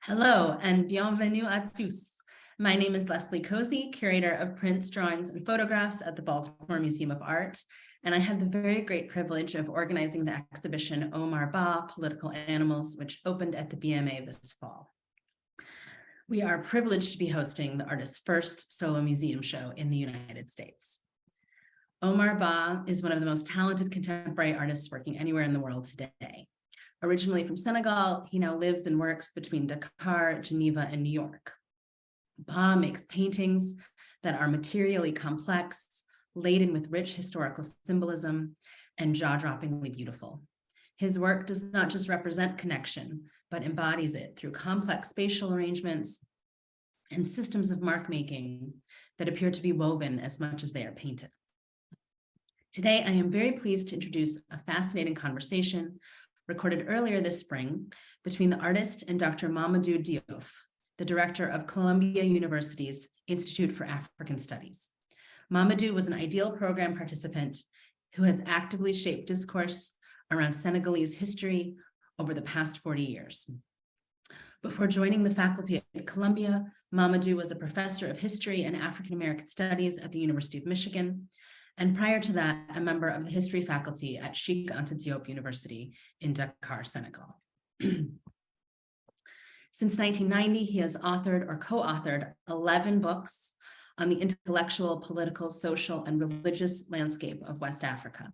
Hello and bienvenue à tous. My name is Leslie Cozy, curator of prints, drawings, and photographs at the Baltimore Museum of Art, and I had the very great privilege of organizing the exhibition Omar Ba, Political Animals, which opened at the BMA this fall. We are privileged to be hosting the artist's first solo museum show in the United States. Omar Ba is one of the most talented contemporary artists working anywhere in the world today. Originally from Senegal, he now lives and works between Dakar, Geneva, and New York. Ba makes paintings that are materially complex, laden with rich historical symbolism, and jaw-droppingly beautiful. His work does not just represent connection, but embodies it through complex spatial arrangements and systems of mark-making that appear to be woven as much as they are painted. Today, I am very pleased to introduce a fascinating conversation recorded earlier this spring between the artist and Dr. Mamadou Diouf, the director of Columbia University's Institute for African Studies. Mamadou was an ideal program participant who has actively shaped discourse around Senegalese history over the past 40 years. Before joining the faculty at Columbia, Mamadou was a professor of history and African American studies at the University of Michigan, and prior to that, a member of the history faculty at Cheikh Anta Diop University in Dakar, Senegal. Since 1990, he has authored or co-authored 11 books on the intellectual, political, social, and religious landscape of West Africa.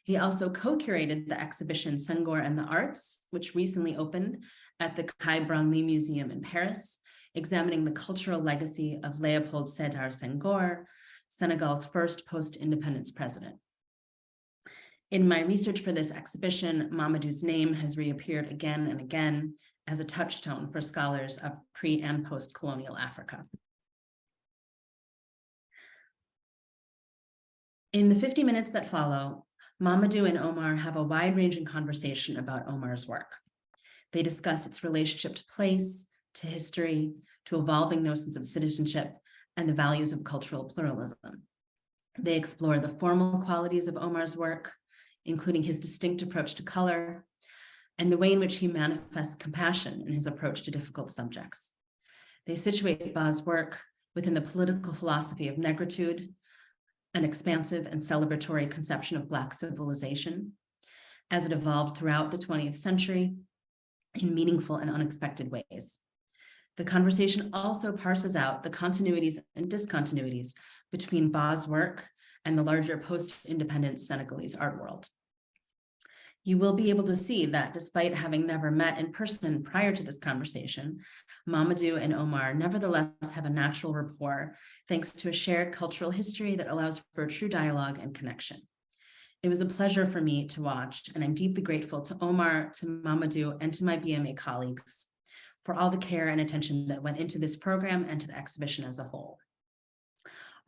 He also co-curated the exhibition Senghor and the Arts, which recently opened at the Kai Branly Museum in Paris, examining the cultural legacy of Léopold Sédar Senghor, Senegal's first post-independence president. In my research for this exhibition, Mamadou's name has reappeared again and again as a touchstone for scholars of pre- and post-colonial Africa. In the 50 minutes that follow, Mamadou and Omar have a wide-ranging conversation about Omar's work. They discuss its relationship to place, to history, to evolving notions of citizenship, and the values of cultural pluralism. They explore the formal qualities of Omar's work, including his distinct approach to color, and the way in which he manifests compassion in his approach to difficult subjects. They situate Ba's work within the political philosophy of negritude, an expansive and celebratory conception of Black civilization, as it evolved throughout the 20th century in meaningful and unexpected ways. The conversation also parses out the continuities and discontinuities between Ba's work and the larger post-independence Senegalese art world. You will be able to see that despite having never met in person prior to this conversation, Mamadou and Omar nevertheless have a natural rapport thanks to a shared cultural history that allows for a true dialogue and connection. It was a pleasure for me to watch, and I'm deeply grateful to Omar, to Mamadou, and to my BMA colleagues for all the care and attention that went into this program and to the exhibition as a whole.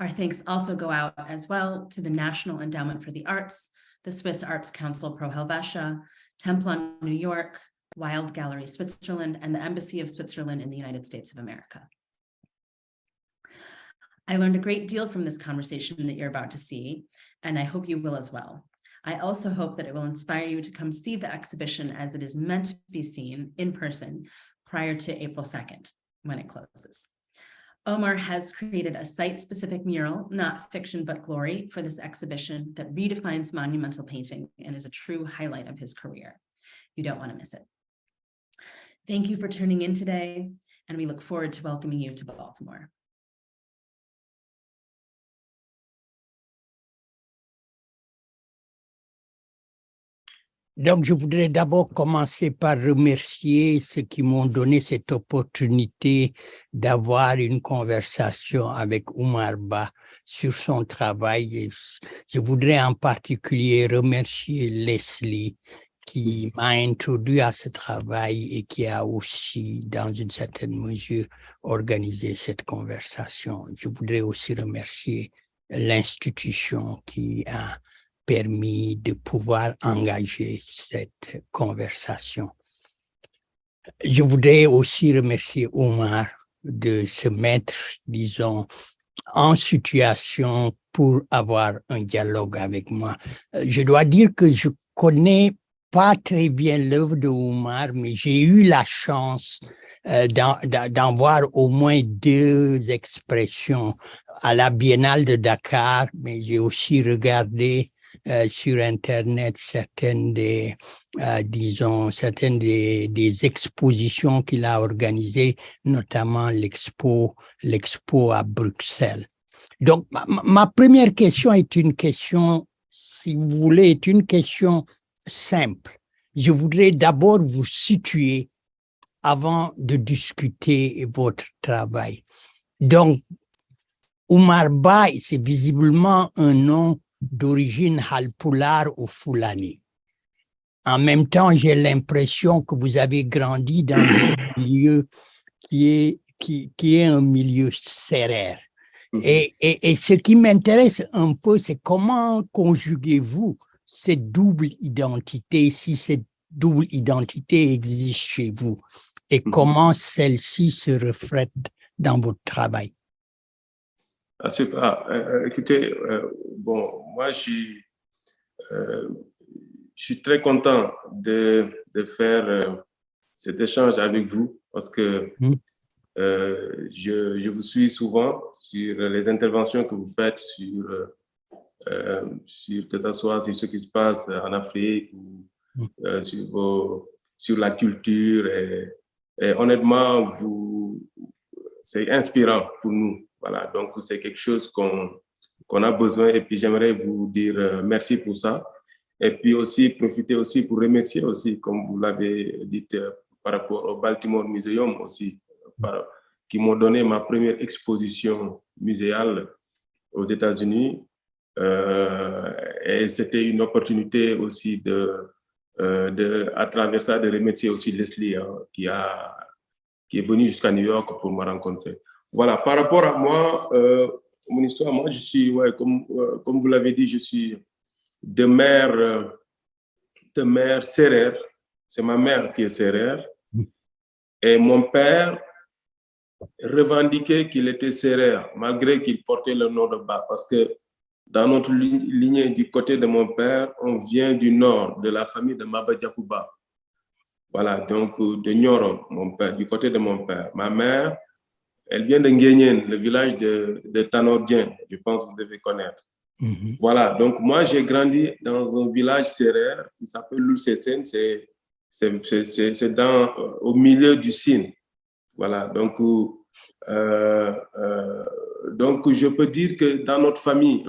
Our thanks also go out as well to the National Endowment for the Arts, the Swiss Arts Council Pro Helvetia, Templon New York, Wild Gallery Switzerland, and the Embassy of Switzerland in the United States of America. I learned a great deal from this conversation that you're about to see, and I hope you will as well. I also hope that it will inspire you to come see the exhibition as it is meant to be seen in person prior to April 2nd, when it closes. Omar has created a site-specific mural, not fiction but glory, for this exhibition that redefines monumental painting and is a true highlight of his career. You don't want to miss it. Thank you for tuning in today, and we look forward to welcoming you to Baltimore. Donc, je voudrais d'abord commencer par remercier ceux qui m'ont donné cette opportunité d'avoir une conversation avec Omar Ba sur son travail. Et je voudrais en particulier remercier Leslie qui m'a introduit à ce travail et qui a aussi, dans une certaine mesure, organisé cette conversation. Je voudrais aussi remercier l'institution qui a permis de pouvoir engager cette conversation. Je voudrais aussi remercier Omar de se mettre, disons, en situation pour avoir un dialogue avec moi. Je dois dire que je connais pas très bien l'œuvre de Oumar, mais j'ai eu la chance d'en voir au moins deux expressions à la Biennale de Dakar, mais j'ai aussi regardé sur Internet certaines des expositions qu'il a organisées, notamment l'expo à Bruxelles. Donc, ma première question est une question, si vous voulez, est une question simple. Je voudrais d'abord vous situer avant de discuter votre travail. Donc, Oumar Ba, c'est visiblement un nom d'origine halpular ou fulani. En même temps, j'ai l'impression que vous avez grandi dans un milieu qui est un milieu sérère. Et ce qui m'intéresse un peu, c'est comment conjuguez-vous cette double identité, si cette double identité existe chez vous, et comment celle-ci se reflète dans votre travail. Ah, super. Écoutez, bon, moi, je suis très content de faire cet échange avec vous parce que je vous suis souvent sur les interventions que vous faites sur que ce soit sur ce qui se passe en Afrique ou sur la culture. Et honnêtement, c'est inspirant pour nous. Voilà, donc c'est quelque chose qu'on a besoin. Et puis j'aimerais vous dire merci pour ça. Et puis aussi profiter aussi pour remercier aussi, comme vous l'avez dit, par rapport au Baltimore Museum aussi, qui m'ont donné ma première exposition muséale aux États-Unis. Et c'était une opportunité aussi à travers ça, de remercier aussi Leslie, hein, qui est venu jusqu'à New York pour me rencontrer. Voilà, par rapport à moi, mon histoire, moi, je suis, ouais, comme vous l'avez dit, je suis de mère sérère. C'est ma mère qui est sérère. Et mon père revendiquait qu'il était sérère, malgré qu'il portait le nom de Ba, parce que dans notre lignée du côté de mon père, on vient du nord, de la famille de Maba Diakhou Ba. Voilà, donc de Nioro, mon père, du côté de mon père. Ma mère, elle vient de Nguyen, le village de Tanordien, je pense que vous devez connaître. Voilà, donc moi j'ai grandi dans un village sérère qui s'appelle Loulsesen, c'est au milieu du Sine. Voilà, donc je peux dire que dans notre famille,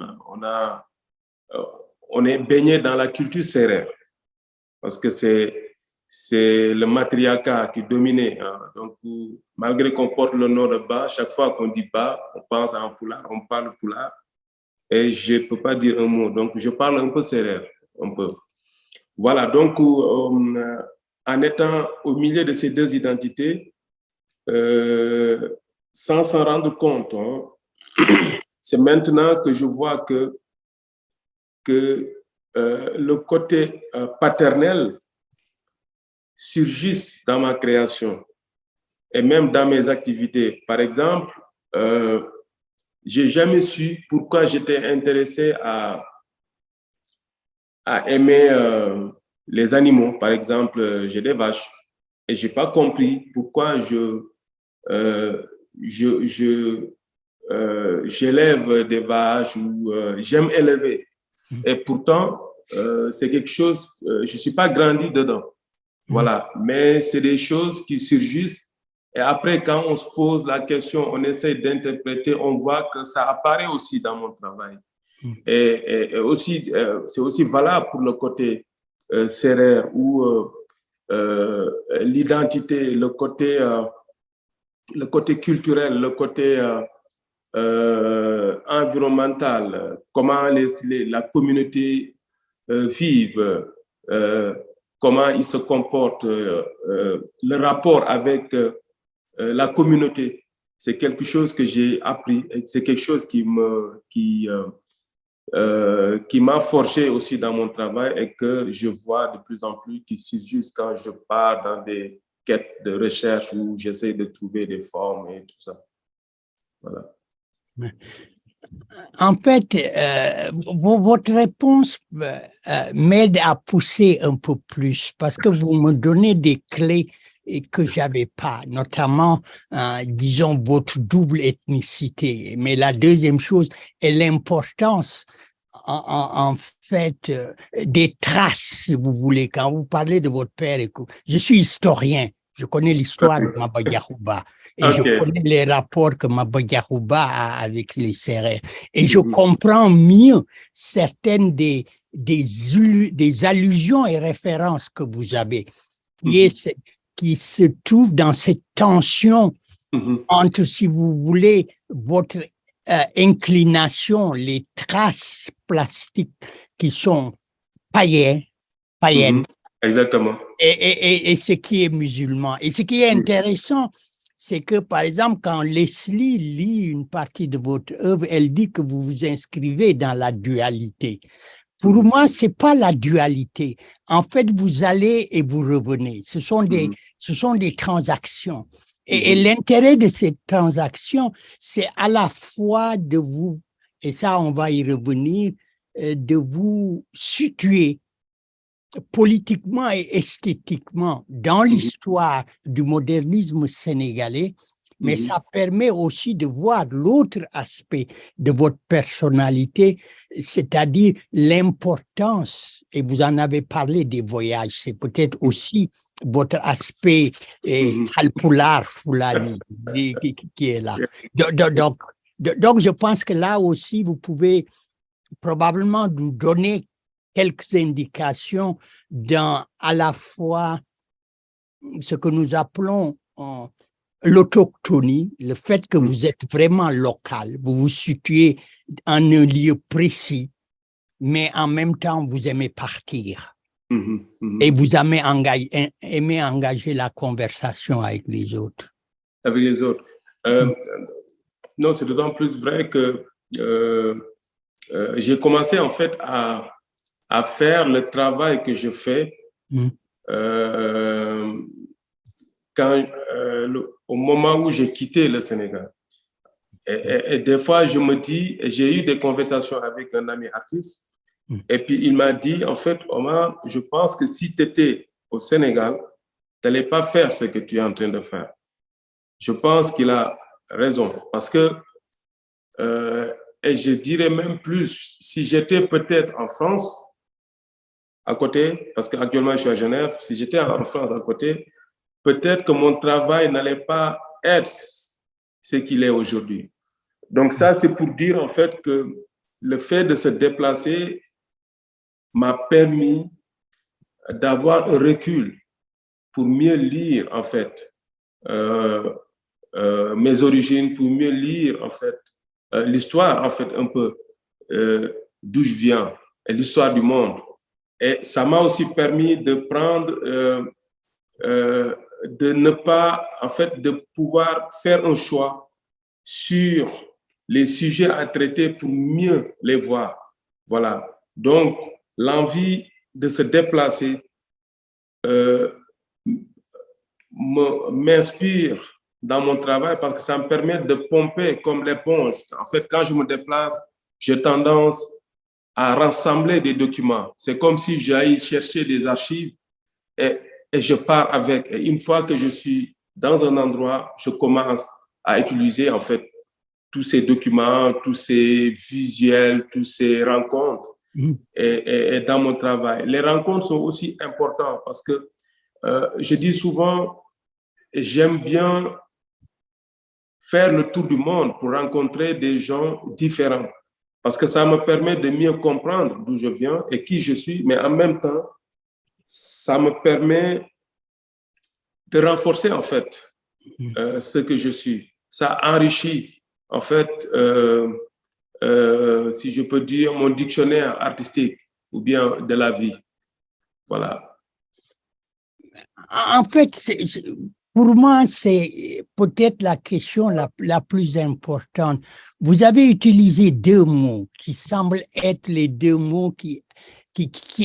on est baigné dans la culture sérère parce que c'est le matriarcat qui dominait. Hein. Donc, malgré qu'on porte le nom de Ba, chaque fois qu'on dit Ba, on pense à un poulard, on parle poulard. Et je ne peux pas dire un mot. Donc, je parle un peu sérère, un peu. Voilà, donc, en étant au milieu de ces deux identités, sans s'en rendre compte, hein, c'est maintenant que je vois que le côté paternel surgisse dans ma création et même dans mes activités. Par exemple, j'ai jamais su pourquoi j'étais intéressé à aimer les animaux. Par exemple, j'ai des vaches et j'ai pas compris pourquoi j'élève des vaches ou j'aime élever. Et pourtant, c'est quelque chose, je suis pas grandi dedans. Voilà, mais c'est des choses qui surgissent. Et après, quand on se pose la question, on essaie d'interpréter, on voit que ça apparaît aussi dans mon travail. Et aussi, c'est aussi valable pour le côté sérère où l'identité, le côté culturel, le côté environnemental, comment la communauté vive, comment ils se comportent, le rapport avec la communauté. C'est quelque chose que j'ai appris et c'est quelque chose qui m'a forgé aussi dans mon travail et que je vois de plus en plus qui surgissent quand je pars dans des quêtes de recherche où j'essaie de trouver des formes et tout ça. Voilà. En fait, votre réponse m'aide à pousser un peu plus parce que vous me donnez des clés que j'avais pas, notamment, disons, votre double ethnicité. Mais la deuxième chose est l'importance, en fait, des traces, si vous voulez. Quand vous parlez de votre père, je suis historien, je connais l'histoire de Maba Yarouba. Et je connais les rapports que Maba Yarouba a avec les Sérères. Et je comprends mieux certaines des allusions et références que vous avez, qui se trouvent dans cette tension entre, si vous voulez, votre inclination, les traces plastiques qui sont païennes. Exactement. Et ce qui est musulman. Et ce qui est intéressant, c'est que, par exemple, quand Leslie lit une partie de votre œuvre, elle dit que vous vous inscrivez dans la dualité. Pour moi, c'est pas la dualité. En fait, vous allez et vous revenez. Ce sont des transactions. Et l'intérêt de ces transactions, c'est à la fois de vous, et ça, on va y revenir, de vous situer politiquement et esthétiquement dans l'histoire du modernisme sénégalais, mais ça permet aussi de voir l'autre aspect de votre personnalité, c'est-à-dire l'importance, et vous en avez parlé des voyages, c'est peut-être aussi votre aspect Halpular Fulani qui est là. Donc, je pense que là aussi, vous pouvez probablement nous donner quelques indications dans à la fois ce que nous appelons l'autochtonie, le fait que vous êtes vraiment local, vous vous situez en un lieu précis, mais en même temps, vous aimez partir. Et vous aimez engager la conversation avec les autres. Avec les autres. Non, c'est d'autant plus vrai que j'ai commencé en fait à faire le travail que je fais au moment où j'ai quitté le Sénégal. Et des fois, je me dis, j'ai eu des conversations avec un ami artiste, et puis il m'a dit, en fait, Omar, je pense que si tu étais au Sénégal, tu n'allais pas faire ce que tu es en train de faire. Je pense qu'il a raison, parce que, et je dirais même plus, si j'étais peut-être en France, à côté, parce qu'actuellement je suis à Genève, si j'étais en France à côté, peut-être que mon travail n'allait pas être ce qu'il est aujourd'hui. Donc ça, c'est pour dire en fait que le fait de se déplacer m'a permis d'avoir un recul pour mieux lire en fait mes origines, pour mieux lire en fait l'histoire en fait un peu d'où je viens et l'histoire du monde. Et ça m'a aussi permis de prendre, de ne pas, en fait, de pouvoir faire un choix sur les sujets à traiter pour mieux les voir. Voilà. Donc, l'envie de se déplacer m'inspire dans mon travail parce que ça me permet de pomper comme l'éponge. En fait, quand je me déplace, j'ai tendance à rassembler des documents. C'est comme si j'aille chercher des archives et je pars avec. Et une fois que je suis dans un endroit, je commence à utiliser en fait tous ces documents, tous ces visuels, tous ces rencontres et dans mon travail. Les rencontres sont aussi importantes parce que je dis souvent, j'aime bien faire le tour du monde pour rencontrer des gens différents. Parce que ça me permet de mieux comprendre d'où je viens et qui je suis, mais en même temps, ça me permet de renforcer en fait ce que je suis. Ça enrichit en fait, si je peux dire, mon dictionnaire artistique ou bien de la vie. Voilà. En fait, pour moi, c'est peut-être la question la plus importante. Vous avez utilisé deux mots qui semblent être les deux mots qui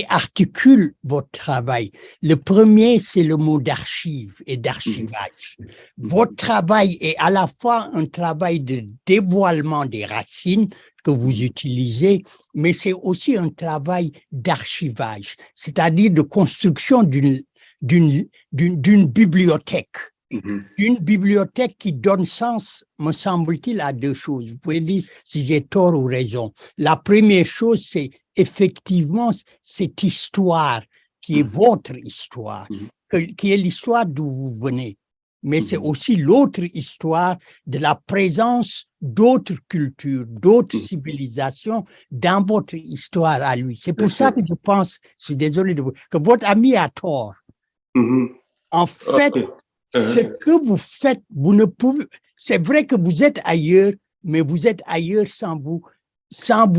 articulent votre travail. Le premier, c'est le mot d'archive et d'archivage. Votre travail est à la fois un travail de dévoilement des racines que vous utilisez, mais c'est aussi un travail d'archivage, c'est-à-dire de construction d'une bibliothèque. Une bibliothèque qui donne sens, me semble-t-il, à deux choses. Vous pouvez dire si j'ai tort ou raison. La première chose, c'est effectivement cette histoire qui est votre histoire, qui est l'histoire d'où vous venez. Mais c'est aussi l'autre histoire de la présence d'autres cultures, d'autres civilisations dans votre histoire à lui. C'est pour ça que je pense, je suis désolé de vous, que votre ami a tort. En fait, ce que vous faites, vous ne pouvez, c'est vrai que vous êtes ailleurs, mais vous êtes ailleurs sans vous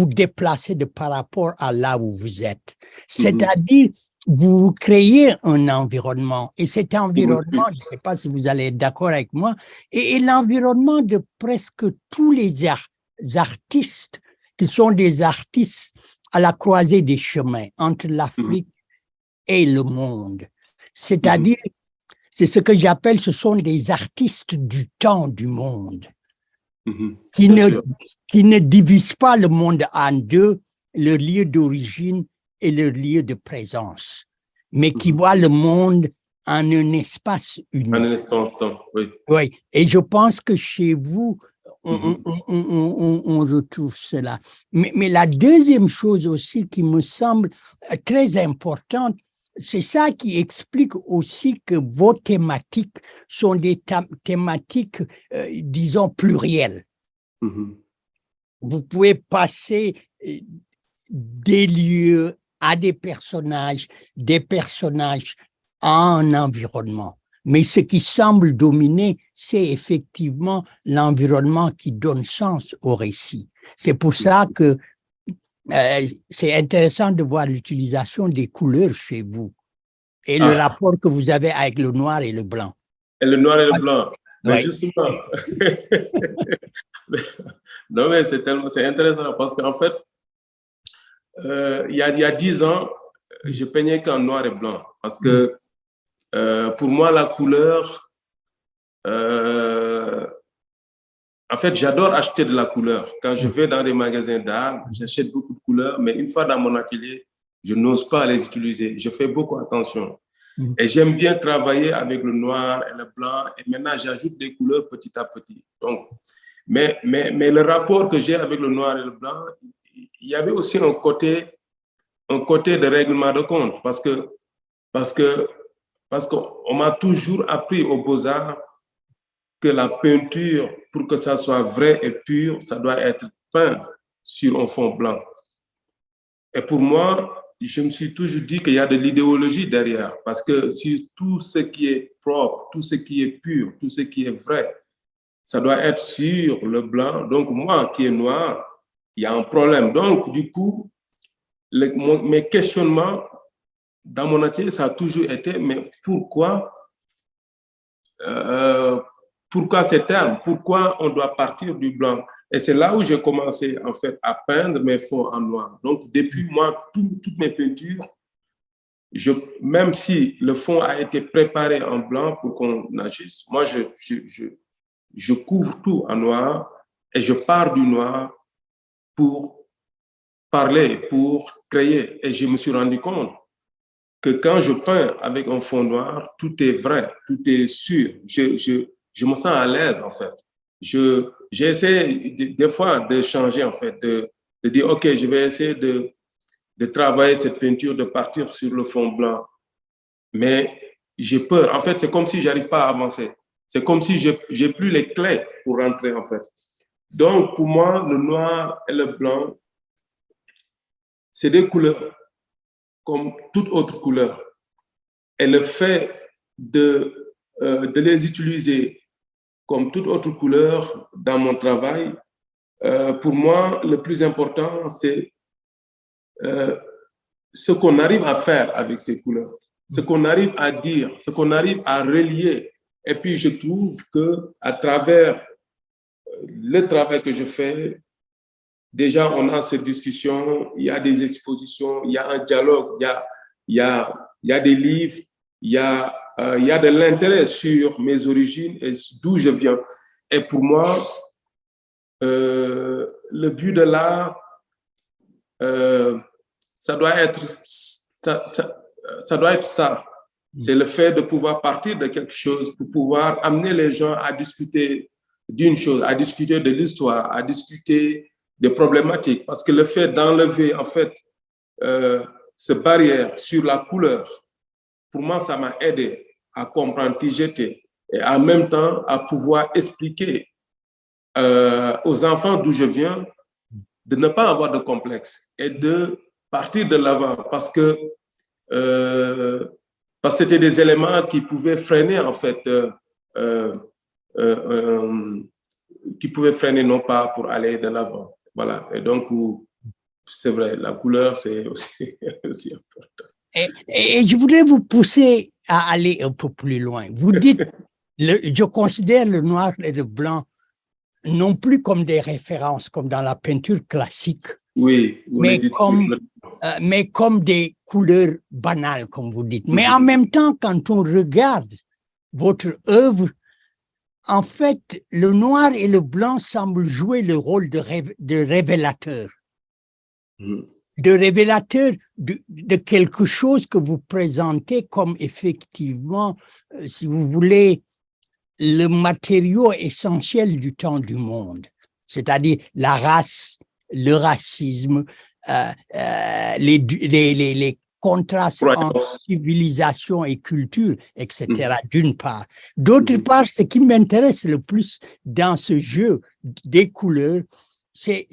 déplacer par rapport à là où vous êtes. C'est-à-dire, vous créez un environnement, et cet environnement, je ne sais pas si vous allez être d'accord avec moi, et l'environnement de presque tous les artistes qui sont des artistes à la croisée des chemins entre l'Afrique et le monde. C'est-à-dire, c'est ce que j'appelle, ce sont des artistes du temps du monde, qui ne divisent pas le monde en deux, leur lieu d'origine et leur lieu de présence, mais qui voient le monde en un espace unique. En un espace-temps, oui. Oui, et je pense que chez vous, on retrouve cela. Mais la deuxième chose aussi qui me semble très importante, c'est ça qui explique aussi que vos thématiques sont des thématiques, disons, plurielles. Vous pouvez passer des lieux à des personnages à un environnement. Mais ce qui semble dominer, c'est effectivement l'environnement qui donne sens au récit. C'est pour ça que c'est intéressant de voir l'utilisation des couleurs chez vous et le rapport que vous avez avec le noir et le blanc. Et le noir et le blanc. Mais justement, non mais c'est intéressant parce qu'en fait, il y a 10 ans, je peignais qu'en noir et blanc parce que pour moi, la couleur, en fait, j'adore acheter de la couleur. Quand je vais dans des magasins d'art, j'achète beaucoup de couleurs, mais une fois dans mon atelier, je n'ose pas les utiliser. Je fais beaucoup attention. Et j'aime bien travailler avec le noir et le blanc. Et maintenant, j'ajoute des couleurs petit à petit. Donc, mais le rapport que j'ai avec le noir et le blanc, il y avait aussi un côté de règlement de compte. Parce qu'on m'a toujours appris aux Beaux-Arts que la peinture, pour que ça soit vrai et pur, ça doit être peint sur un fond blanc. Et pour moi, je me suis toujours dit qu'il y a de l'idéologie derrière, parce que si tout ce qui est propre, tout ce qui est pur, tout ce qui est vrai, ça doit être sur le blanc. Donc moi qui est noir, il y a un problème. Donc du coup, mes questionnements dans mon atelier, ça a toujours été, mais pourquoi ces termes? Pourquoi on doit partir du blanc? Et c'est là où j'ai commencé en fait à peindre mes fonds en noir. Donc depuis moi, toutes mes peintures, même si le fond a été préparé en blanc pour qu'on agisse, moi je couvre tout en noir et je pars du noir pour parler, pour créer. Et je me suis rendu compte que quand je peins avec un fond noir, tout est vrai, tout est sûr. Je me sens à l'aise, en fait. J'essaie des fois de changer, en fait, de dire, OK, je vais essayer de travailler cette peinture, de partir sur le fond blanc. Mais j'ai peur. En fait, c'est comme si je n'arrive pas à avancer. C'est comme si je n'ai plus les clés pour rentrer, en fait. Donc, pour moi, le noir et le blanc, c'est des couleurs comme toute autre couleur. Et le fait de les utiliser comme toute autre couleur dans mon travail, pour moi, le plus important, c'est ce qu'on arrive à faire avec ces couleurs, ce qu'on arrive à dire, ce qu'on arrive à relier. Et puis, je trouve qu'à travers le travail que je fais, déjà, on a cette discussion, il y a des expositions, il y a un dialogue, il y a des livres, il y a de l'intérêt sur mes origines et d'où je viens. Et pour moi, le but de l'art, ça doit être ça. C'est le fait de pouvoir partir de quelque chose pour pouvoir amener les gens à discuter d'une chose, à discuter de l'histoire, à discuter des problématiques. Parce que le fait d'enlever, en fait, cette barrière sur la couleur, pour moi, ça m'a aidé à comprendre qui j'étais et en même temps à pouvoir expliquer aux enfants d'où je viens de ne pas avoir de complexe et de partir de l'avant parce que c'était des éléments qui pouvaient freiner, en fait, qui pouvaient freiner non pas pour aller de l'avant. Voilà. Et donc, c'est vrai, la couleur, c'est aussi, aussi important. Et je voudrais vous pousser à aller un peu plus loin. Vous dites, je considère le noir et le blanc non plus comme des références, comme dans la peinture classique, oui, mais comme des couleurs banales, comme vous dites. Mais en même temps, quand on regarde votre œuvre, en fait, le noir et le blanc semblent jouer le rôle de révélateur. De révélateur de quelque chose que vous présentez comme effectivement, si vous voulez, le matériau essentiel du temps du monde, c'est-à-dire la race, le racisme, les contrastes entre civilisation et culture, etc., d'une part. D'autre part, ce qui m'intéresse le plus dans ce jeu des couleurs, c'est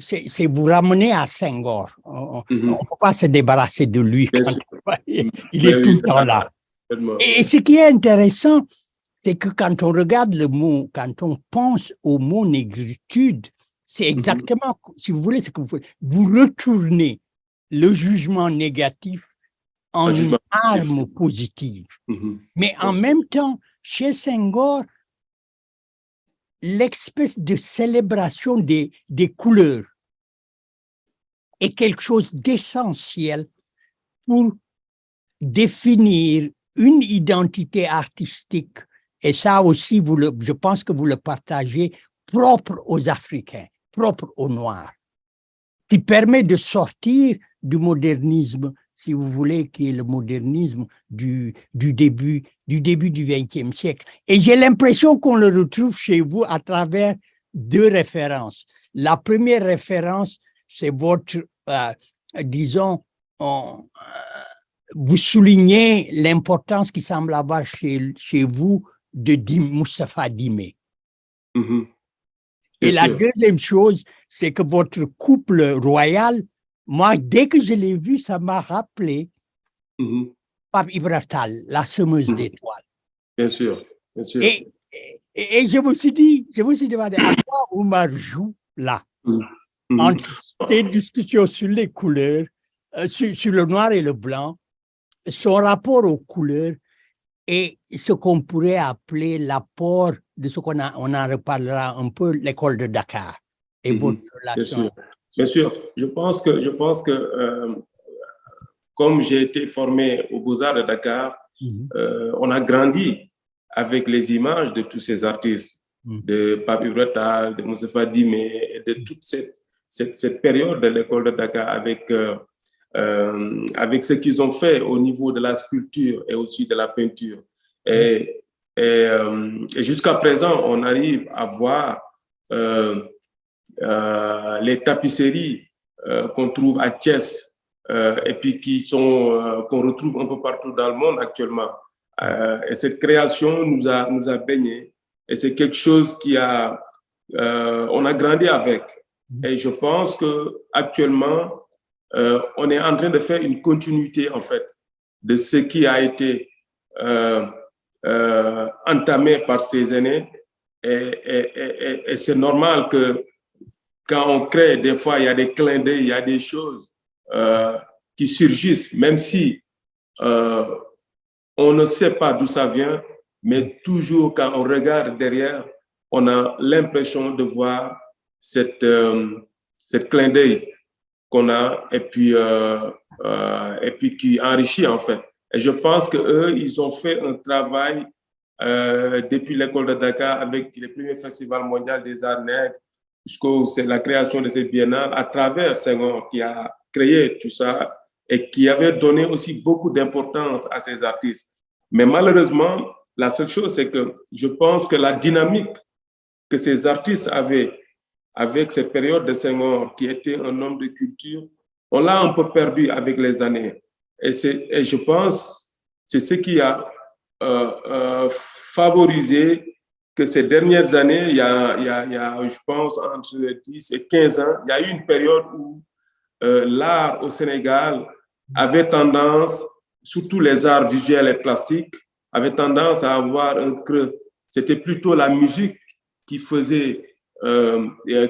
vous ramener à Senghor. On ne peut pas se débarrasser de lui quand il est tout le temps là. Et ce qui est intéressant, c'est que quand on regarde le mot, quand on pense au mot négritude, c'est exactement, si vous voulez, ce que vous retournez le jugement négatif en une arme positive. Mais en même temps, chez Senghor, l'espèce de célébration des couleurs est quelque chose d'essentiel pour définir une identité artistique. Et ça aussi, je pense que vous le partagez, propre aux Africains, propre aux Noirs, qui permet de sortir du modernisme, si vous voulez, qui est le modernisme du début du XXe siècle. Et j'ai l'impression qu'on le retrouve chez vous à travers deux références. La première référence, c'est votre, disons, vous soulignez l'importance qui semble avoir chez vous de Moustapha Dimé. Et la deuxième chose, c'est que votre couple royal, moi, dès que je l'ai vu, ça m'a rappelé Pape Ibra Tall, la semeuse d'étoiles. Bien sûr, bien sûr. Et je me suis demandé à quoi Oumar joue là, entre ces discussions sur les couleurs, sur le noir et le blanc, son rapport aux couleurs et ce qu'on pourrait appeler l'apport de ce on en reparlera un peu, l'école de Dakar et votre relation. Bien sûr. Je pense que comme j'ai été formé aux Beaux-Arts de Dakar, on a grandi avec les images de tous ces artistes, de Pape Ibra Tall, de Moustapha Dimé, et de toute cette période de l'école de Dakar avec ce qu'ils ont fait au niveau de la sculpture et aussi de la peinture. Et jusqu'à présent, on arrive à voir les tapisseries qu'on trouve à Thiès et puis qu'on retrouve un peu partout dans le monde actuellement. Et cette création nous a baignés et c'est quelque chose on a grandi avec. Et je pense qu'actuellement, on est en train de faire une continuité, en fait, de ce qui a été entamé par ces aînés. Et c'est normal que quand on crée, des fois, il y a des clins d'œil, il y a des choses qui surgissent, même si on ne sait pas d'où ça vient, mais toujours quand on regarde derrière, on a l'impression de voir cette clin d'œil qu'on a et puis qui enrichit en fait. Et je pense qu'eux, ils ont fait un travail depuis l'école de Dakar avec les premiers festivals mondiaux des arts nègres c'est la création de cette biennale à travers Senghor qui a créé tout ça et qui avait donné aussi beaucoup d'importance à ces artistes. Mais malheureusement, la seule chose, c'est que je pense que la dynamique que ces artistes avaient avec cette période de Senghor, qui était un homme de culture, on l'a un peu perdu avec les années. Et je pense que c'est ce qui a favorisé que ces dernières années, il y a, je pense, entre 10 et 15 ans, il y a eu une période où l'art au Sénégal avait tendance, surtout les arts visuels et plastiques, avait tendance à avoir un creux. C'était plutôt la musique qui faisait,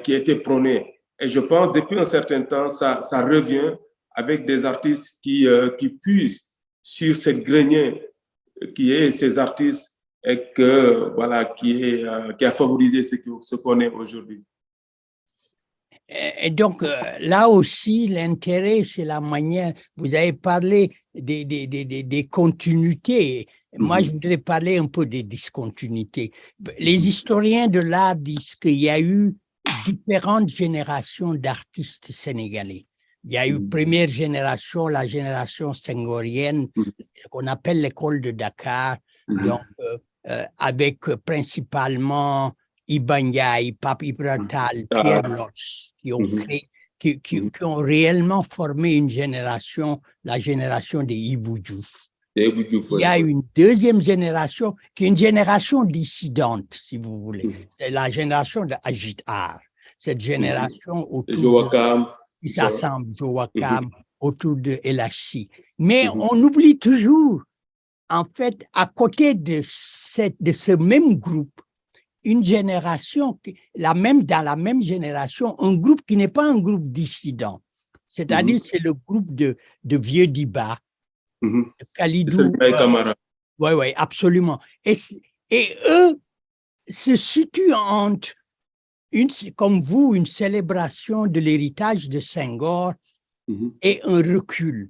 qui était prônée. Et je pense depuis un certain temps, ça revient avec des artistes qui puisent sur cette grenier qui est ces artistes et que, voilà, qui a favorisé ce qu'on est aujourd'hui. Et donc, là aussi, l'intérêt, c'est la manière, vous avez parlé des continuités. Moi, je voudrais parler un peu des discontinuités. Les historiens de l'art disent qu'il y a eu différentes générations d'artistes sénégalais. Il y a eu première génération, la génération senghorienne, qu'on appelle l'école de Dakar, donc, avec principalement Iba Ndiaye, Pape Ibra Tall, Pierre Lotz, qui ont créé, qui ont réellement formé une génération, la génération des Ibou Diouf. Il y a une deuxième génération qui est une génération dissidente, si vous voulez. C'est la génération de Agit Art. Cette génération autour qui s'assemble, Joakam, autour de LHC. Mais on oublie toujours, en fait, à côté de ce même groupe, une génération, dans la même génération, un groupe qui n'est pas un groupe dissident. C'est-à-dire, c'est le groupe de Vieux Diba, de Khalidou. Oui, absolument. Et eux se situent entre, comme vous, une célébration de l'héritage de Senghor et un recul.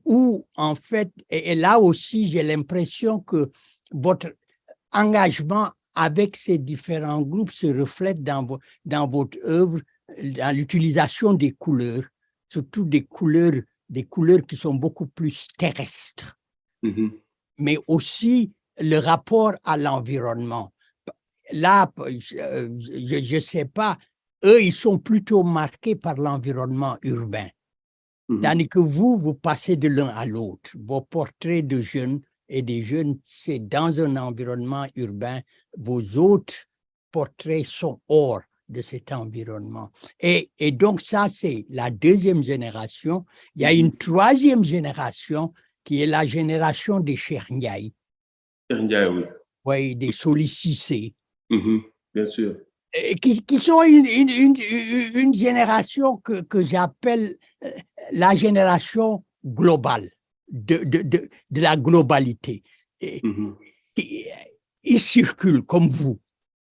Où, en fait, et là aussi, j'ai l'impression que votre engagement avec ces différents groupes se reflète dans votre œuvre, dans l'utilisation des couleurs, surtout des couleurs qui sont beaucoup plus terrestres, mais aussi le rapport à l'environnement. Là, je ne sais pas, eux, ils sont plutôt marqués par l'environnement urbain, tandis que vous passez de l'un à l'autre. Vos portraits de jeunes et des jeunes, c'est dans un environnement urbain. Vos autres portraits sont hors de cet environnement. Et donc, ça, c'est la deuxième génération. Il y a une troisième génération qui est la génération des Cheikh Ndiaye. Cheikh Ndiaye, oui. Oui, des Soli Cissé. Bien sûr. Qui sont une génération que j'appelle la génération globale. De la globalité. Ils circulent comme vous.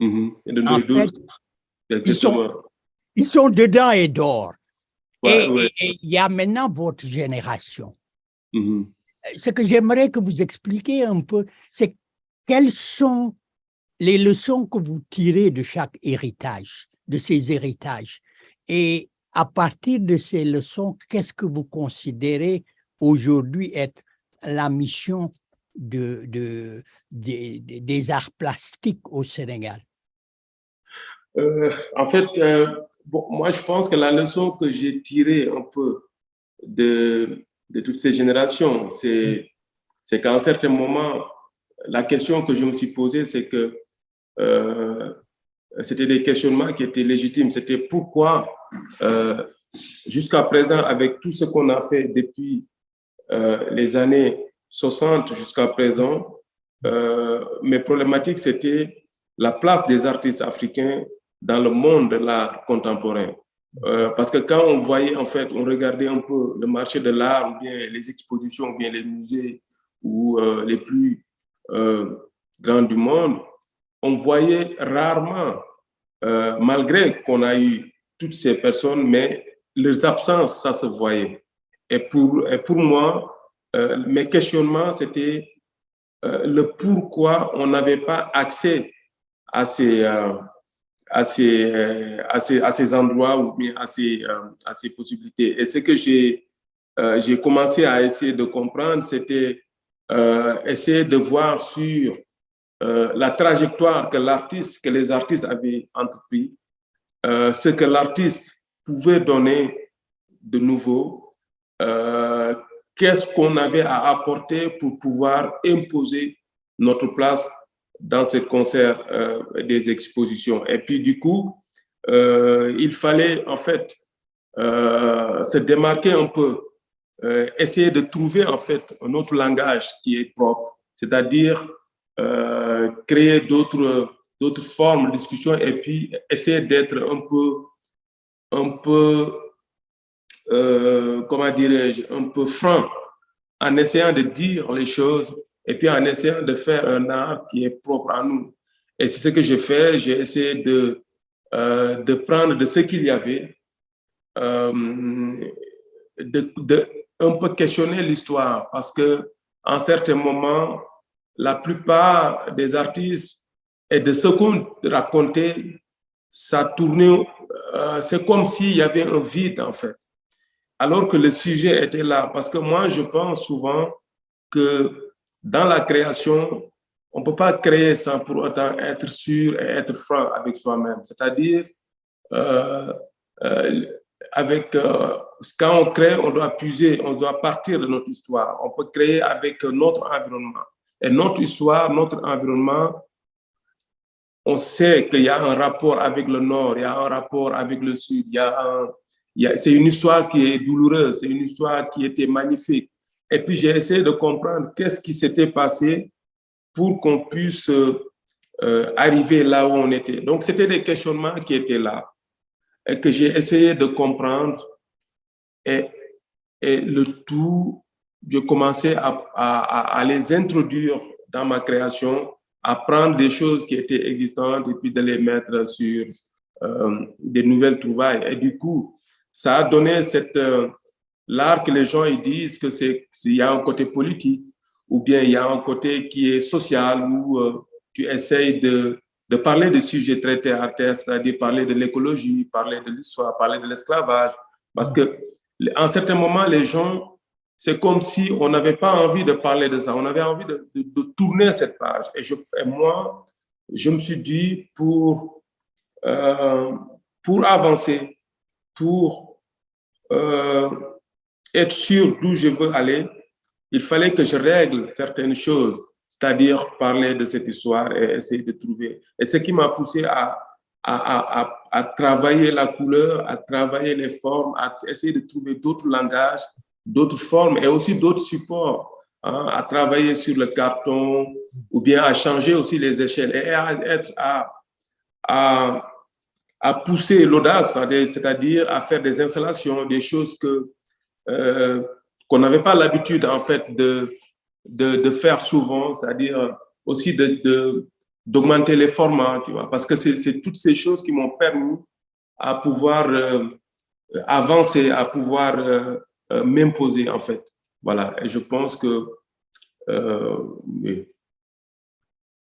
En fait, ils sont dedans et dehors. Et il y a maintenant votre génération. Ce que j'aimerais que vous expliquiez un peu, c'est quelles sont les leçons que vous tirez de chaque héritage, de ces héritages. Et à partir de ces leçons, qu'est-ce que vous considérez aujourd'hui être la mission des arts plastiques au Sénégal? En fait, moi, je pense que la leçon que j'ai tirée un peu de toutes ces générations, c'est qu'à un certain moment, la question que je me suis posée, c'est que c'était des questionnements qui étaient légitimes. C'était pourquoi, jusqu'à présent, avec tout ce qu'on a fait depuis les années 60 jusqu'à présent, mes problématiques, c'était la place des artistes africains dans le monde de l'art contemporain. Parce que quand on voyait, en fait, on regardait un peu le marché de l'art, ou bien les expositions, ou bien les musées ou les plus grands du monde, on voyait rarement, malgré qu'on a eu toutes ces personnes, mais leurs absences, ça se voyait. Et pour moi, mes questionnements, c'était le pourquoi on n'avait pas accès à ces à ces endroits ou bien à ces possibilités. Et ce que j'ai commencé à essayer de comprendre, c'était essayer de voir sur la trajectoire que les artistes avaient entrepris, ce que l'artiste pouvait donner de nouveau, qu'est-ce qu'on avait à apporter pour pouvoir imposer notre place dans ce concert des expositions. Et puis, du coup, il fallait en fait se démarquer un peu, essayer de trouver en fait un autre langage qui est propre, c'est-à-dire créer d'autres formes de discussion et puis essayer d'être un peu comment dirais-je, un peu franc en essayant de dire les choses et puis en essayant de faire un art qui est propre à nous. Et c'est ce que j'ai fait. J'ai essayé de prendre de ce qu'il y avait, de un peu questionner l'histoire parce que en certains moments, la plupart des artistes et de ce qu'on racontait, ça tournait, c'est comme s'il y avait un vide en fait. Alors que le sujet était là. Parce que moi, je pense souvent que dans la création, on ne peut pas créer sans pour autant être sûr et être franc avec soi-même. C'est-à-dire, euh, euh, quand on crée, on doit puiser, on doit partir de notre histoire. On peut créer avec notre environnement. Et notre histoire, notre environnement, on sait qu'il y a un rapport avec le Nord, il y a un rapport avec le Sud, c'est une histoire qui est douloureuse, c'est une histoire qui était magnifique. Et puis j'ai essayé de comprendre qu'est-ce qui s'était passé pour qu'on puisse arriver là où on était. Donc c'était des questionnements qui étaient là et que j'ai essayé de comprendre et, et le tout, je commençais à les introduire dans ma création, à prendre des choses qui étaient existantes et puis de les mettre sur des nouvelles trouvailles. Et du coup, ça a donné l'art que les gens ils disent que il y a un côté politique ou bien il y a un côté qui est social où tu essayes de parler de sujets traités à terre, c'est-à-dire parler de l'écologie, parler de l'histoire, parler de l'esclavage. Parce que en certains moments, les gens, c'est comme si on n'avait pas envie de parler de ça. On avait envie de tourner cette page. Et moi, je me suis dit, pour avancer, pour être sûr d'où je veux aller, il fallait que je règle certaines choses, c'est-à-dire parler de cette histoire et essayer de trouver. Et ce qui m'a poussé à travailler la couleur, à travailler les formes, à essayer de trouver d'autres langages, d'autres formes et aussi d'autres supports, hein, à travailler sur le carton ou bien à changer aussi les échelles et à pousser l'audace, c'est-à-dire à faire des installations, des choses qu'on n'avait pas l'habitude en fait de faire souvent, c'est-à-dire aussi d'augmenter les formats, tu vois, parce que c'est toutes ces choses qui m'ont permis à pouvoir avancer, à pouvoir m'imposer en fait. Voilà, et je pense que oui.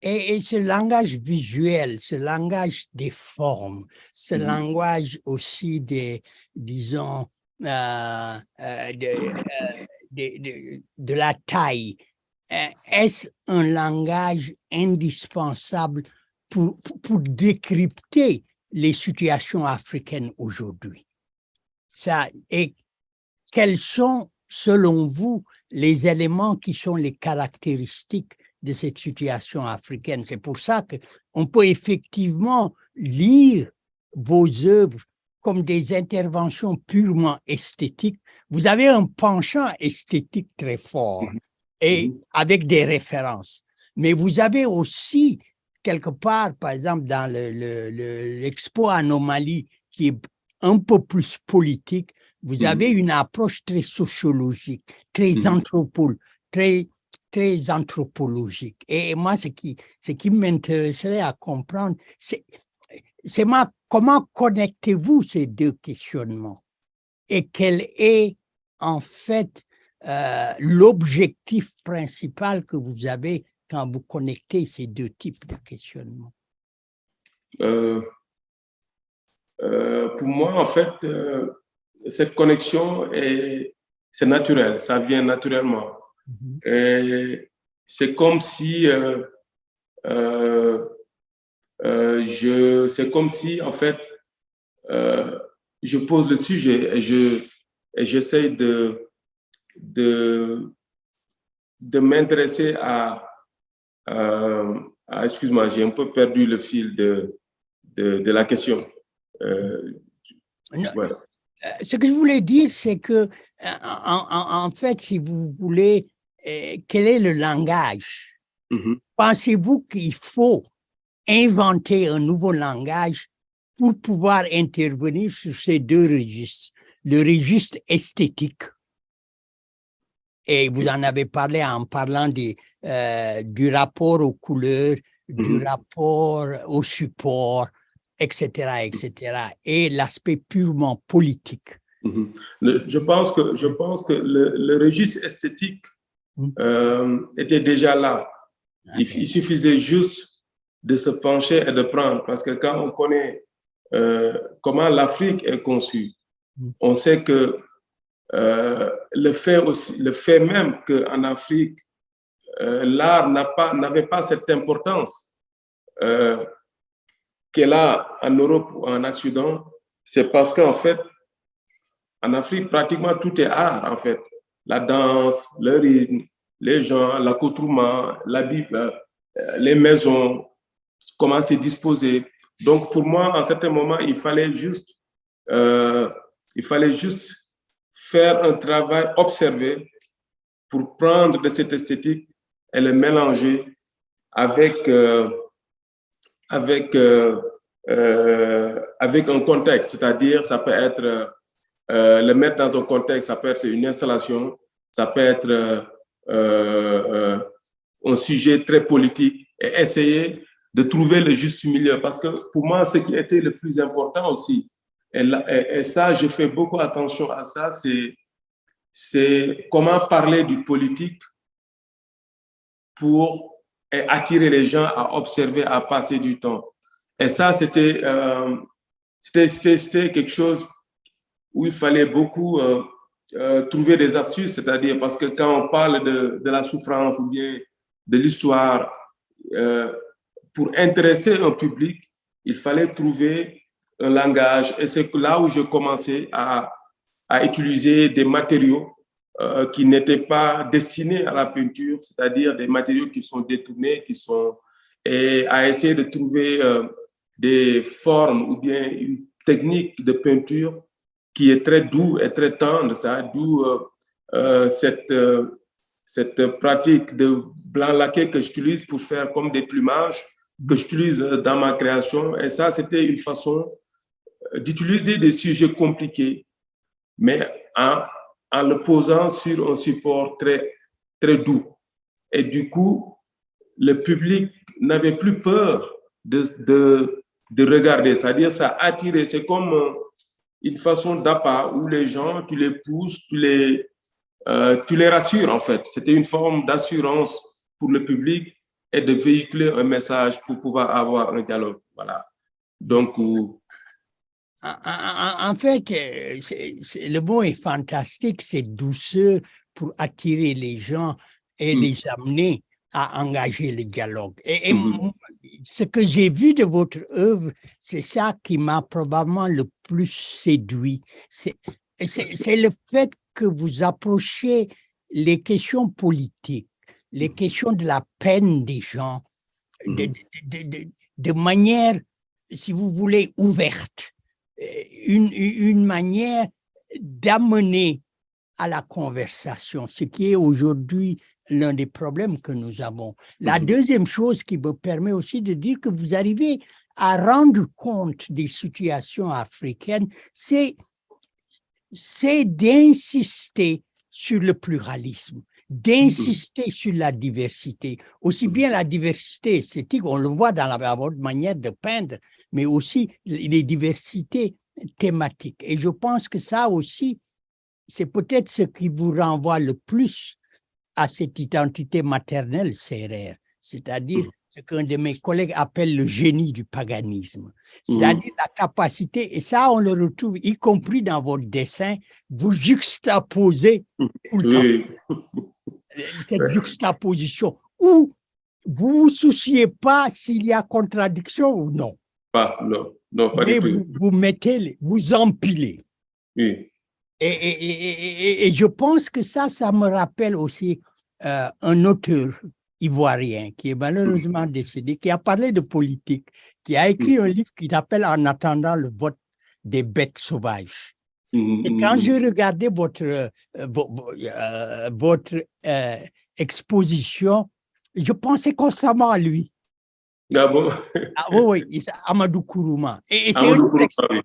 Et ce langage visuel, ce langage des formes, ce langage aussi des, disons, de la taille, est-ce un langage indispensable pour décrypter les situations africaines aujourd'hui? Et quels sont, selon vous, les éléments qui sont les caractéristiques de cette situation africaine? C'est pour ça qu'on peut effectivement lire vos œuvres comme des interventions purement esthétiques. Vous avez un penchant esthétique très fort et avec des références. Mais vous avez aussi, quelque part, par exemple, dans l'expo Anomalie, qui est un peu plus politique, vous avez une approche très sociologique, très très anthropologique. Et moi, ce qui m'intéresserait à comprendre, c'est comment connectez-vous ces deux questionnements et quel est en fait l'objectif principal que vous avez quand vous connectez ces deux types de questionnements? pour moi, en fait, cette connexion, c'est naturel, ça vient naturellement. Et c'est comme si c'est comme si, en fait, je pose le sujet et j'essaie de m'intéresser excuse-moi, j'ai un peu perdu le fil de la question. Non, Ouais. ce que je voulais dire, c'est que, en fait, si vous voulez, quel est le langage? Pensez-vous qu'il faut inventer un nouveau langage pour pouvoir intervenir sur ces deux registres, le registre esthétique, et vous en avez parlé en parlant du rapport aux couleurs, du rapport au support, etc., etc., et l'aspect purement politique. Je pense que le registre esthétique était déjà là. Okay. Il suffisait juste de se pencher et de prendre, parce que quand on connaît comment l'Afrique est conçue, on sait que le fait même qu'en Afrique, l'art n'avait pas cette importance qu'elle a en Europe ou en Occident, c'est parce qu'en fait, en Afrique, pratiquement tout est art, en fait. La danse, le rythme, les gens, l'accoutrement, les maisons, comment c'est disposé. Donc, pour moi, à un certain moment, il fallait juste faire un travail observé pour prendre de cette esthétique et le mélanger avec un contexte, c'est-à-dire ça peut être le mettre dans un contexte, ça peut être une installation, ça peut être un sujet très politique et essayer de trouver le juste milieu. Parce que pour moi, ce qui était le plus important aussi, et ça, je fais beaucoup attention à ça, c'est comment parler du politique pour attirer les gens à observer, à passer du temps. Et ça, c'était quelque chose où il fallait beaucoup trouver des astuces, c'est-à-dire parce que quand on parle de la souffrance ou bien de l'histoire, pour intéresser un public, il fallait trouver un langage. Et c'est là où je commençais à utiliser des matériaux qui n'étaient pas destinés à la peinture, c'est-à-dire des matériaux qui sont détournés, et à essayer de trouver des formes ou bien une technique de peinture qui est très doux et très tendre, d'où cette pratique de blanc laqué que j'utilise pour faire comme des plumages que j'utilise dans ma création. Et ça, c'était une façon d'utiliser des sujets compliqués, mais en le posant sur un support très, très doux. Et du coup, le public n'avait plus peur de regarder, c'est-à-dire ça attirait, c'est comme une façon d'appât où les gens, tu les pousses, tu les rassures en fait. C'était une forme d'assurance pour le public et de véhiculer un message pour pouvoir avoir un dialogue. Voilà. Donc, en fait, le mot est fantastique, c'est douceur pour attirer les gens et les amener à engager le dialogue. Et ce que j'ai vu de votre œuvre, c'est ça qui m'a probablement le plus séduit. C'est le fait que vous approchez les questions politiques, les questions de la peine des gens, de manière, si vous voulez, ouverte. Une manière d'amener à la conversation, ce qui est aujourd'hui l'un des problèmes que nous avons. La deuxième chose qui me permet aussi de dire que vous arrivez à rendre compte des situations africaines, c'est d'insister sur le pluralisme, d'insister sur la diversité, aussi bien la diversité esthétique, on le voit dans votre manière de peindre, mais aussi les diversités thématiques. Et je pense que ça aussi, c'est peut-être ce qui vous renvoie le plus à cette identité maternelle sérère, c'est-à-dire ce qu'un de mes collègues appelle le génie du paganisme. C'est-à-dire la capacité, et ça on le retrouve y compris dans votre dessin, vous juxtaposez tout le temps. Oui, Cette juxtaposition, où vous vous souciez pas s'il y a contradiction ou non, non, pas mais du tout. vous mettez, vous empilez. Oui. Et je pense que ça me rappelle aussi un auteur ivoirien qui est malheureusement décédé, qui a parlé de politique, qui a écrit un livre qui s'appelle En attendant le vote des bêtes sauvages. Et quand je regardais votre exposition, je pensais constamment à lui. Ah bon? Ah, oui, Amadou Kourouma. Et Amadou Kourouma, oui.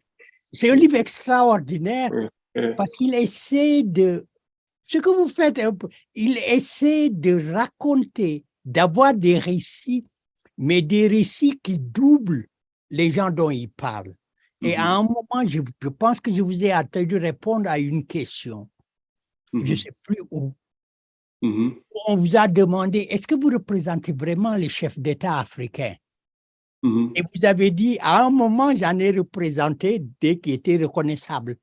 c'est un livre extraordinaire Oui. parce qu'il essaie de... Ce que vous faites, il essaie de raconter, d'avoir des récits, mais des récits qui doublent les gens dont il parle. Et à un moment, je pense que je vous ai attendu répondre à une question. Je ne sais plus où. On vous a demandé, est-ce que vous représentez vraiment les chefs d'État africains? Et vous avez dit, à un moment, j'en ai représenté des qui étaient reconnaissables.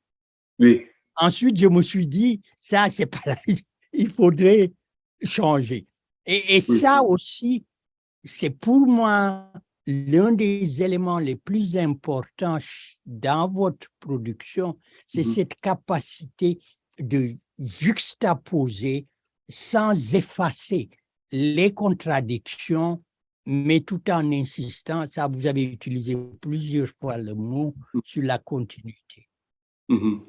Oui. Ensuite, je me suis dit, ça, c'est pas là, il faudrait changer. Et ça aussi, c'est pour moi l'un des éléments les plus importants dans votre production, c'est cette capacité de juxtaposer sans effacer les contradictions, mais tout en insistant, ça vous avez utilisé plusieurs fois le mot, sur la continuité.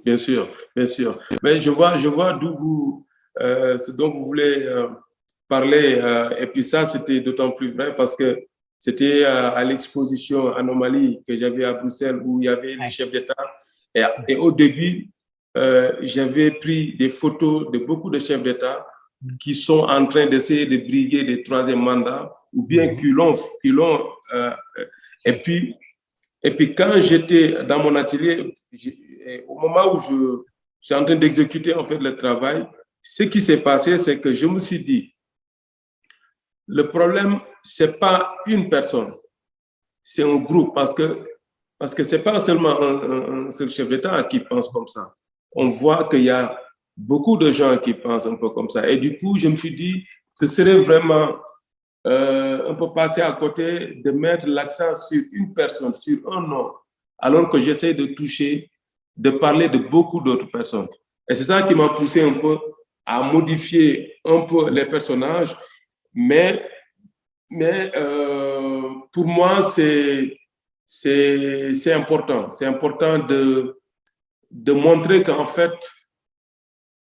Bien sûr, bien sûr. Mais je vois d'où ce dont vous voulez parler. Et puis ça, c'était d'autant plus vrai parce que c'était à l'exposition Anomalie que j'avais à Bruxelles où il y avait les chefs d'État. Et au début, j'avais pris des photos de beaucoup de chefs d'État qui sont en train d'essayer de briguer des troisième mandats ou bien qui l'ont. Et puis quand j'étais dans mon atelier, au moment où je suis en train d'exécuter en fait le travail, ce qui s'est passé, c'est que je me suis dit, le problème, c'est pas une personne, c'est un groupe, parce que c'est pas seulement un seul chef d'État qui pense comme ça. On voit qu'il y a beaucoup de gens qui pensent un peu comme ça. Et du coup, je me suis dit, ce serait vraiment un peu passer à côté de mettre l'accent sur une personne, sur un nom, alors que j'essaie de toucher, de parler de beaucoup d'autres personnes. Et c'est ça qui m'a poussé un peu à modifier un peu les personnages, mais pour moi, c'est important. C'est important de montrer qu'en fait,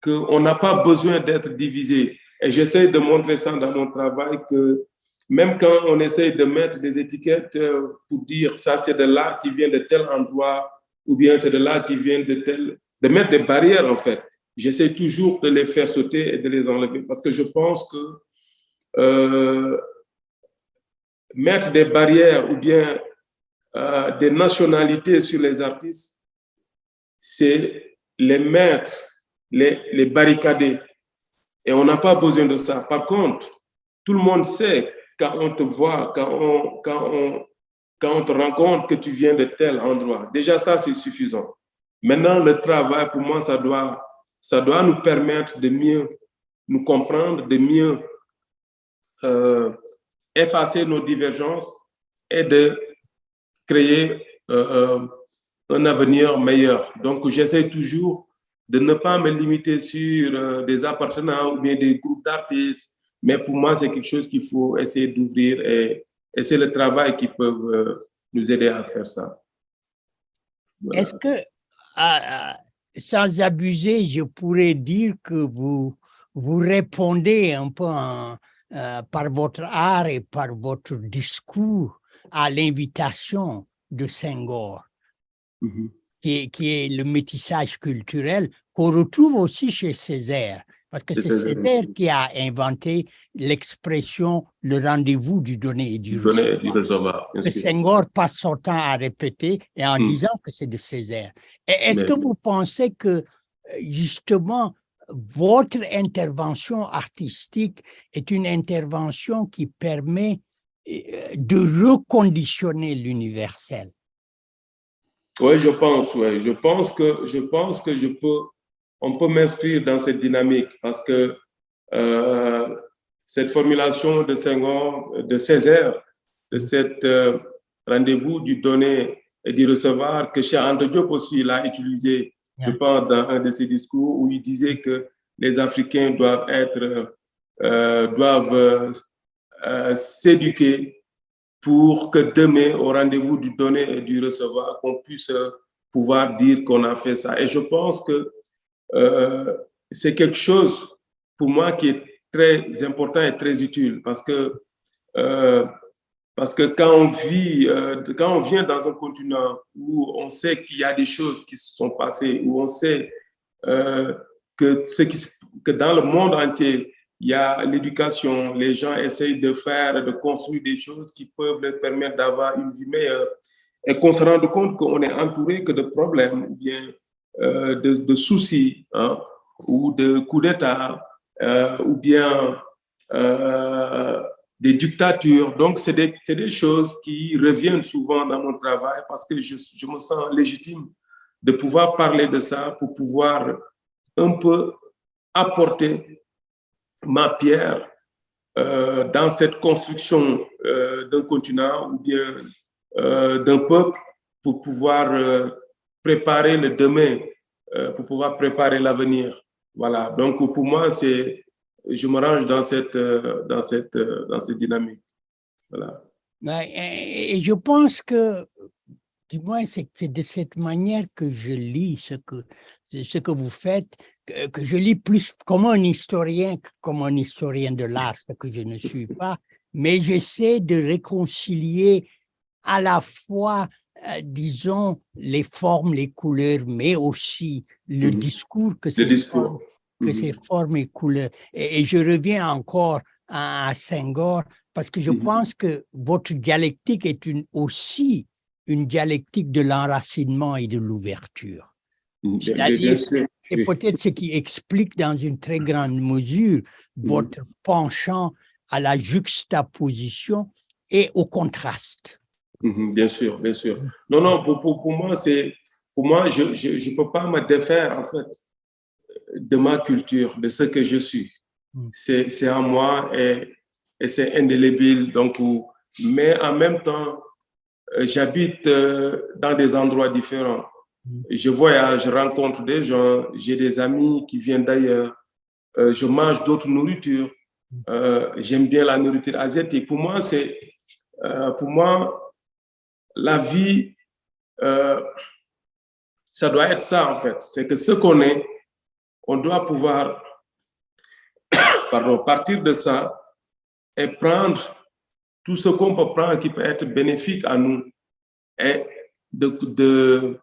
qu'on n'a pas besoin d'être divisé. Et j'essaie de montrer ça dans mon travail, que même quand on essaie de mettre des étiquettes pour dire ça, c'est de là qui vient de tel endroit, ou bien c'est de là qui vient de mettre des barrières en fait. J'essaie toujours de les faire sauter et de les enlever parce que je pense que mettre des barrières ou bien des nationalités sur les artistes, c'est les mettre, les barricader. Et on n'a pas besoin de ça. Par contre, tout le monde sait quand on te voit, quand on te rencontre que tu viens de tel endroit. Déjà, ça, c'est suffisant. Maintenant, le travail, pour moi, ça doit nous permettre de mieux nous comprendre, de mieux effacer nos divergences et de créer un avenir meilleur. Donc, j'essaie toujours de ne pas me limiter sur des appartenants ou bien des groupes d'artistes, mais pour moi, c'est quelque chose qu'il faut essayer d'ouvrir et c'est le travail qui peut nous aider à faire ça. Voilà. Est-ce que, sans abuser, je pourrais dire que vous répondez un peu par votre art et par votre discours à l'invitation de Senghor, qui est le métissage culturel qu'on retrouve aussi chez Césaire, parce que c'est Césaire qui a inventé l'expression « le rendez-vous du donner et du recevoir ». Que Senghor passe son temps à répéter et en disant que c'est de Césaire. Est-ce que vous pensez que, justement, votre intervention artistique est une intervention qui permet de reconditionner l'universel? Oui, je pense, ouais. Je pense que on peut m'inscrire dans cette dynamique parce que cette formulation de Senghor, de Césaire, de cet rendez-vous du donner et du recevoir, que Cheikh Anta Diop aussi l'a utilisé, je pense, dans un de ses discours où il disait que les Africains doivent s'éduquer pour que demain, au rendez-vous du donner et du recevoir, qu'on puisse pouvoir dire qu'on a fait ça. Et je pense que c'est quelque chose, pour moi, qui est très important et très utile euh, parce que quand on vient dans un continent où on sait qu'il y a des choses qui se sont passées, où on sait euh, que, que dans le monde entier, il y a l'éducation, les gens essayent de faire, de construire des choses qui peuvent leur permettre d'avoir une vie meilleure et qu'on se rende compte qu'on est entouré que de problèmes ou bien de soucis, hein, ou de coups d'État, ou bien euh, des dictatures. Donc, c'est des choses qui reviennent souvent dans mon travail parce que je me sens légitime de pouvoir parler de ça pour pouvoir un peu apporter ma pierre dans cette construction d'un continent ou bien d'un peuple pour pouvoir préparer le demain, pour pouvoir préparer l'avenir. Voilà. Donc, pour moi, je me range dans cette dynamique. Voilà. Et je pense que, du moins, c'est de cette manière que je lis ce que vous faites, que je lis plus comme un historien que comme un historien de l'art, ce que je ne suis pas, mais j'essaie de réconcilier à la fois, disons, les formes, les couleurs, mais aussi le discours que ces formes et couleurs. Et je reviens encore à Senghor, parce que je pense que votre dialectique est aussi une dialectique de l'enracinement et de l'ouverture. C'est-à-dire, c'est peut-être ce qui explique dans une très grande mesure votre penchant à la juxtaposition et au contraste. Bien sûr, bien sûr. Non, non, pour moi, je ne peux pas me défaire, en fait, de ma culture, de ce que je suis. C'est en moi et c'est indélébile. Donc, mais en même temps, j'habite dans des endroits différents. Je voyage, je rencontre des gens, j'ai des amis qui viennent d'ailleurs, je mange d'autres nourritures. J'aime bien la nourriture asiatique. Pour moi, la vie, ça doit être ça en fait. C'est que ce qu'on est, on doit pouvoir partir de ça et prendre tout ce qu'on peut prendre qui peut être bénéfique à nous et de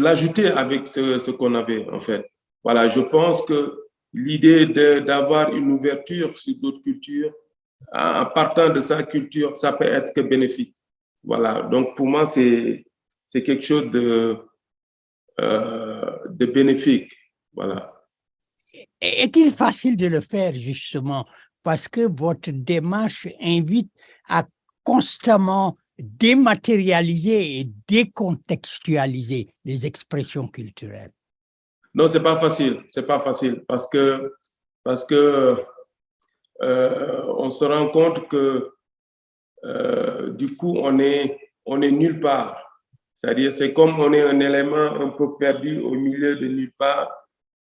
l'ajouter avec ce qu'on avait en fait. Voilà, je pense que l'idée d'avoir une ouverture sur d'autres cultures, en partant de sa culture, ça peut être que bénéfique. Voilà, donc pour moi, c'est quelque chose de bénéfique. Voilà. Est-il facile de le faire justement parce que votre démarche invite à constamment dématérialiser et décontextualiser les expressions culturelles? Non, c'est pas facile. C'est pas facile parce que on se rend compte que du coup on est nulle part. C'est-à-dire c'est comme on est un élément un peu perdu au milieu de nulle part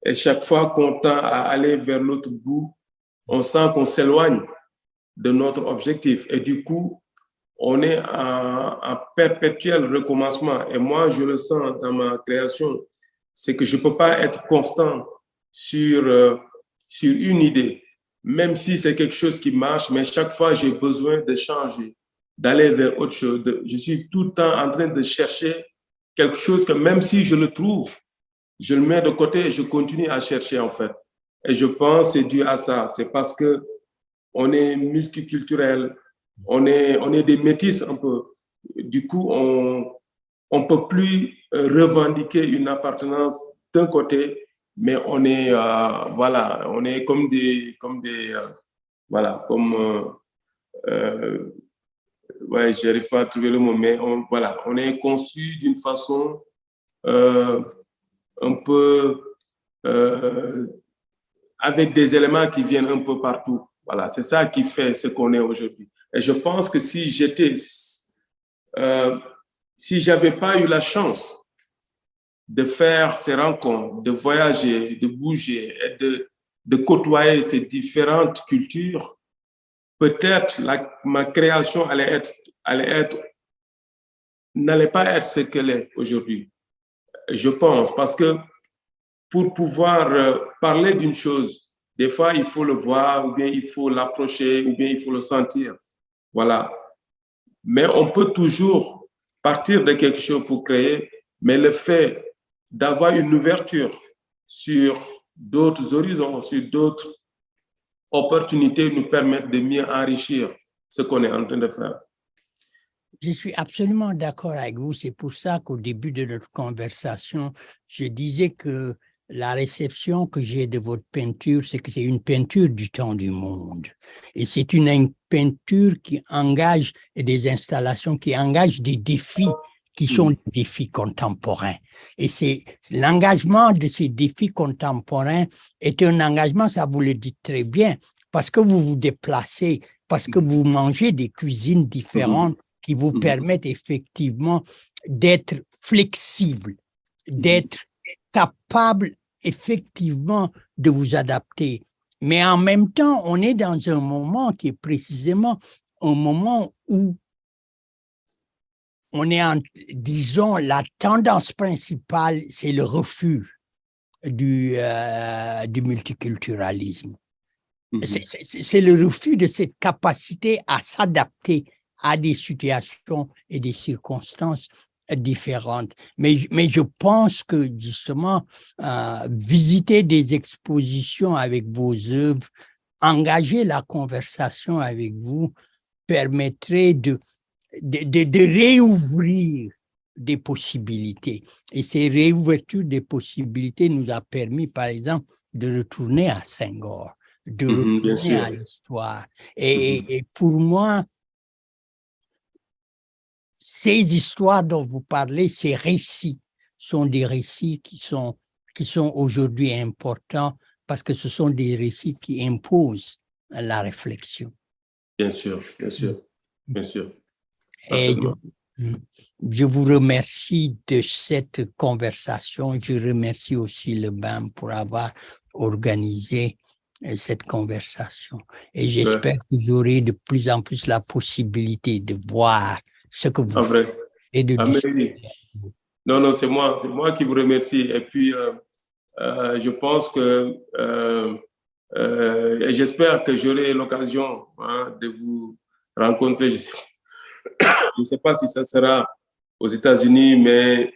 et chaque fois qu'on tend à aller vers l'autre bout, on sent qu'on s'éloigne de notre objectif et du coup on est en perpétuel recommencement. Et moi, je le sens dans ma création, c'est que je ne peux pas être constant sur une idée, même si c'est quelque chose qui marche, mais chaque fois, j'ai besoin de changer, d'aller vers autre chose. Je suis tout le temps en train de chercher quelque chose que même si je le trouve, je le mets de côté et je continue à chercher en fait. Et je pense que c'est dû à ça. C'est parce que on est multiculturel, on est des métis un peu. Du coup, on ne peut plus revendiquer une appartenance d'un côté, mais on est, voilà, on est voilà, comme ouais, j'arrive pas à trouver le mot, mais voilà, on est conçu d'une façon un peu avec des éléments qui viennent un peu partout. Voilà, c'est ça qui fait ce qu'on est aujourd'hui. Et je pense que si j'avais pas eu la chance de faire ces rencontres, de voyager, de bouger et de côtoyer ces différentes cultures, peut-être ma création n'allait pas être ce qu'elle est aujourd'hui. Je pense, parce que pour pouvoir parler d'une chose, des fois, il faut le voir, ou bien il faut l'approcher, ou bien il faut le sentir. Voilà. Mais on peut toujours partir de quelque chose pour créer, mais le fait d'avoir une ouverture sur d'autres horizons, sur d'autres opportunités nous permettent de mieux enrichir ce qu'on est en train de faire. Je suis absolument d'accord avec vous. C'est pour ça qu'au début de notre conversation, je disais que la réception que j'ai de votre peinture, c'est que c'est une peinture du temps du monde. Et c'est une peinture qui engage et des installations qui engagent des défis qui sont des défis contemporains. Et c'est l'engagement de ces défis contemporains est un engagement, ça vous le dites très bien, parce que vous vous déplacez, parce que vous mangez des cuisines différentes qui vous permettent effectivement d'être flexible, d'être capable effectivement de vous adapter. Mais en même temps, on est dans un moment qui est précisément un moment où on est disons, la tendance principale, c'est le refus du multiculturalisme. C'est le refus de cette capacité à s'adapter à des situations et des circonstances différentes. Mais je pense que justement, visiter des expositions avec vos œuvres, engager la conversation avec vous permettrait de réouvrir des possibilités. Et ces réouvertures des possibilités nous a permis, par exemple, de retourner à Senghor, de retourner à l'histoire. Et pour moi, ces histoires dont vous parlez, ces récits, sont des récits qui sont aujourd'hui importants parce que ce sont des récits qui imposent la réflexion. Bien sûr, bien sûr, bien sûr. Et je vous remercie de cette conversation. Je remercie aussi le BAM pour avoir organisé cette conversation. Et j'espère que j'aurai de plus en plus la possibilité de voir ce que vous faites et de discuter. Non, c'est moi qui vous remercie. Et puis, je pense que j'espère que j'aurai l'occasion de vous rencontrer. Je ne sais pas si ça sera aux États-Unis, mais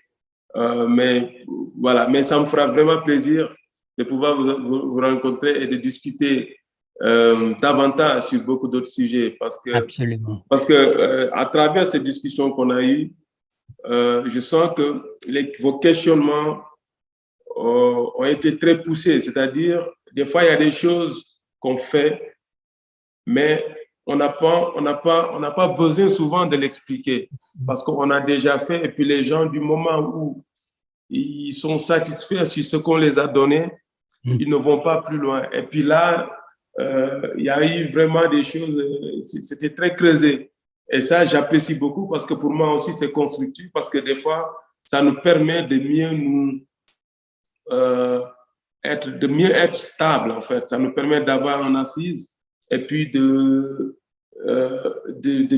voilà. Mais ça me fera vraiment plaisir de pouvoir vous rencontrer et de discuter davantage sur beaucoup d'autres sujets. Parce que à travers ces discussions qu'on a eues, je sens que vos questionnements ont été très poussés. C'est-à-dire, des fois, il y a des choses qu'on fait, mais on n'a pas besoin souvent de l'expliquer parce qu'on a déjà fait. Et puis, les gens, du moment où ils sont satisfaits sur ce qu'on les a donné, ils ne vont pas plus loin. Et puis là, il y a eu vraiment des choses, c'était très creusé. Et ça, j'apprécie beaucoup parce que pour moi aussi, c'est constructif parce que des fois, ça nous permet de mieux être stable, en fait. Ça nous permet d'avoir une assise et puis de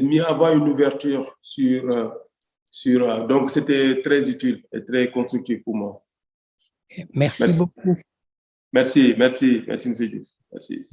mieux avoir une ouverture donc, c'était très utile et très constructif pour moi. Merci beaucoup. Merci, M. Diouf. Merci.